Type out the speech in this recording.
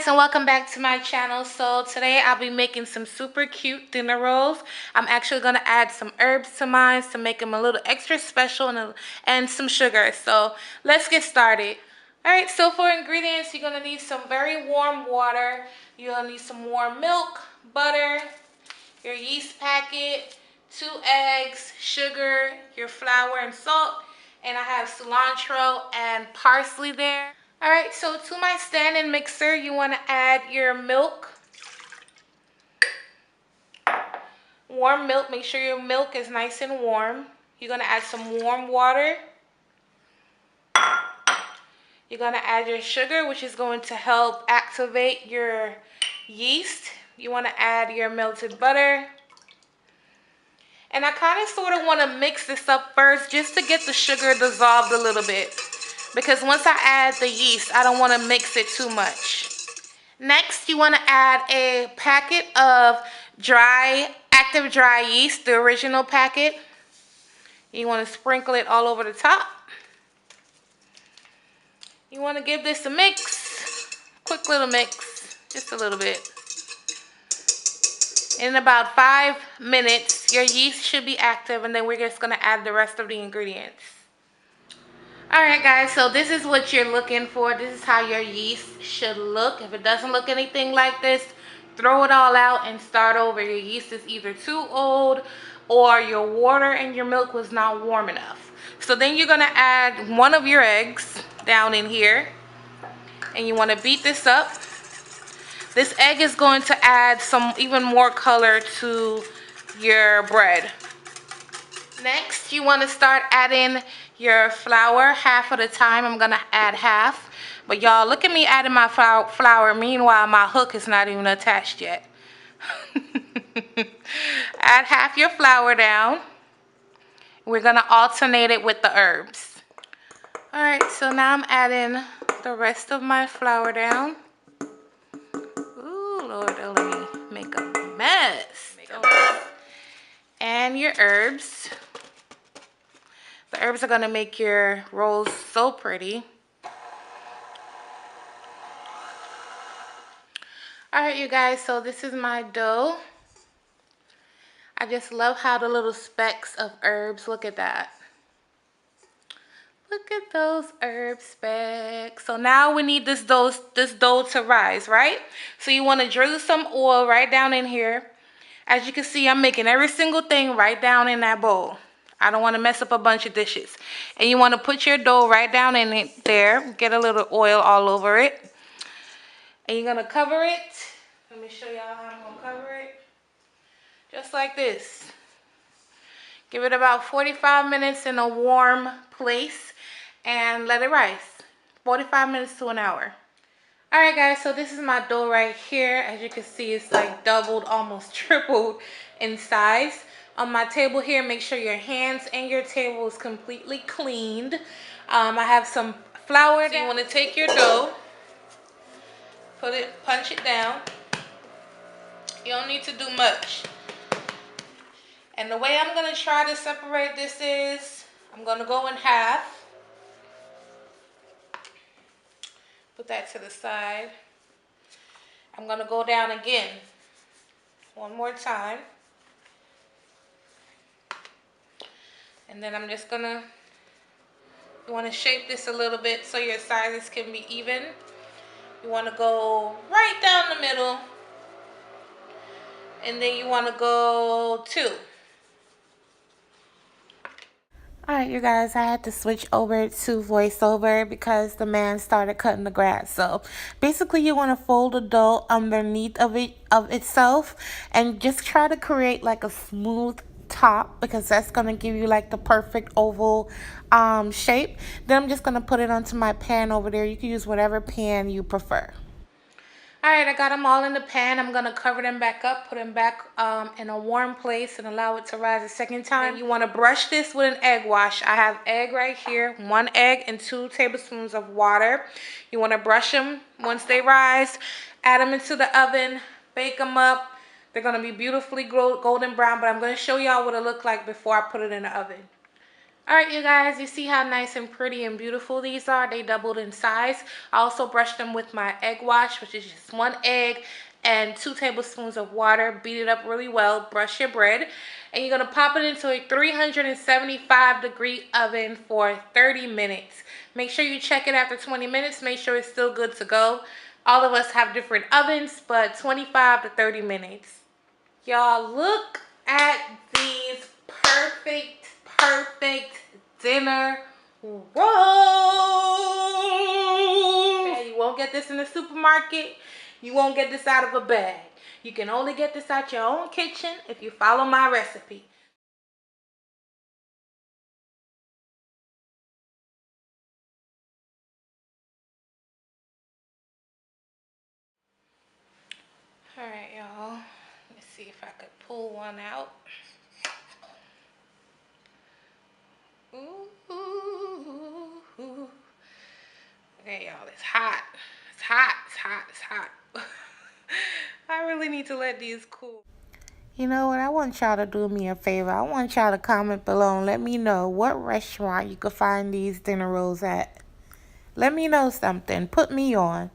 guys, and welcome back to my channel. So today I'll be making some super cute dinner rolls. I'm actually going to add some herbs to mine to make them a little extra special and some sugar. So let's get started. Alright, so for ingredients, you're going to need some very warm water. You're going to need some warm milk, butter, your yeast packet, 2 eggs, sugar, your flour and salt, and I have cilantro and parsley there. Alright, so to my stand-in mixer, you want to add your milk. Warm milk, make sure your milk is nice and warm. You're going to add some warm water. You're going to add your sugar, which is going to help activate your yeast. You want to add your melted butter. And I kind of sort of want to mix this up first just to get the sugar dissolved a little bit. Because once I add the yeast, I don't want to mix it too much. Next, you want to add a packet of active dry yeast, the original packet. You want to sprinkle it all over the top. You want to give this a mix, quick little mix, just a little bit. In about 5 minutes, your yeast should be active, and then we're just going to add the rest of the ingredients. Alright guys, so this is what you're looking for. This is how your yeast should look. If it doesn't look anything like this, throw it all out and start over. Your yeast is either too old or your water and your milk was not warm enough. So then you're going to add 1 of your eggs down in here. And you want to beat this up. This egg is going to add some even more color to your bread. Next, you want to start adding your flour half of the time. I'm going to add half. But y'all, look at me adding my flour. Meanwhile, my hook is not even attached yet. Add half your flour down. We're going to alternate it with the herbs. Alright, so now I'm adding the rest of my flour down. Ooh, Lord, don't let me make a mess. And your herbs. The herbs are going to make your rolls so pretty. Alright, you guys, so this is my dough. I just love how the little specks of herbs, look at that. Look at those herb specks. So now we need this dough to rise, right? So you want to drizzle some oil right down in here. As you can see, I'm making every single thing right down in that bowl. I don't want to mess up a bunch of dishes. And you want to put your dough right down in it there. Get a little oil all over it. And you're going to cover it. Let me show y'all how I'm going to cover it. Just like this. Give it about 45 minutes in a warm place. And let it rise. 45 minutes to an hour. Alright guys, so this is my dough right here. As you can see, it's like doubled, almost tripled in size. On my table here, make sure your hands and your table is completely cleaned. I have some flour. So you want to take your dough, punch it down. You don't need to do much. And the way I'm going to try to separate this is, I'm going to go in half. Put that to the side. I'm going to go down again. One more time. And then I'm just going to, you want to shape this a little bit so your sizes can be even. You want to go right down the middle. And then you want to go 2. Alright, you guys, I had to switch over to voiceover because the man started cutting the grass. So basically you want to fold the dough underneath of itself and just try to create like a smooth top, because that's going to give you like the perfect oval shape. Then I'm just going to put it onto my pan over there. You can use whatever pan you prefer. Alright, I got them all in the pan. I'm going to cover them back up, put them back in a warm place and allow it to rise a second time. Then you want to brush this with an egg wash. I have egg right here, 1 egg and 2 tablespoons of water. You want to brush them once they rise. Add them into the oven, bake them up. They're going to be beautifully golden brown, but I'm going to show y'all what it looked like before I put it in the oven. Alright, you guys, you see how nice and pretty and beautiful these are? They doubled in size. I also brushed them with my egg wash, which is just 1 egg and 2 tablespoons of water. Beat it up really well. Brush your bread. And you're going to pop it into a 375-degree oven for 30 minutes. Make sure you check it after 20 minutes. Make sure it's still good to go. All of us have different ovens, but 25 to 30 minutes. Y'all, look at these perfect dinner rolls. Okay, you won't get this in the supermarket. You won't get this out of a bag. You can only get this out your own kitchen if you follow my recipe. Alright, y'all. Let's see if I could pull one out. Ooh. Okay, y'all, it's hot. It's hot. I really need to let these cool. You know what? I want y'all to do me a favor. I want y'all to comment below and let me know what restaurant you could find these dinner rolls at. Let me know something. Put me on.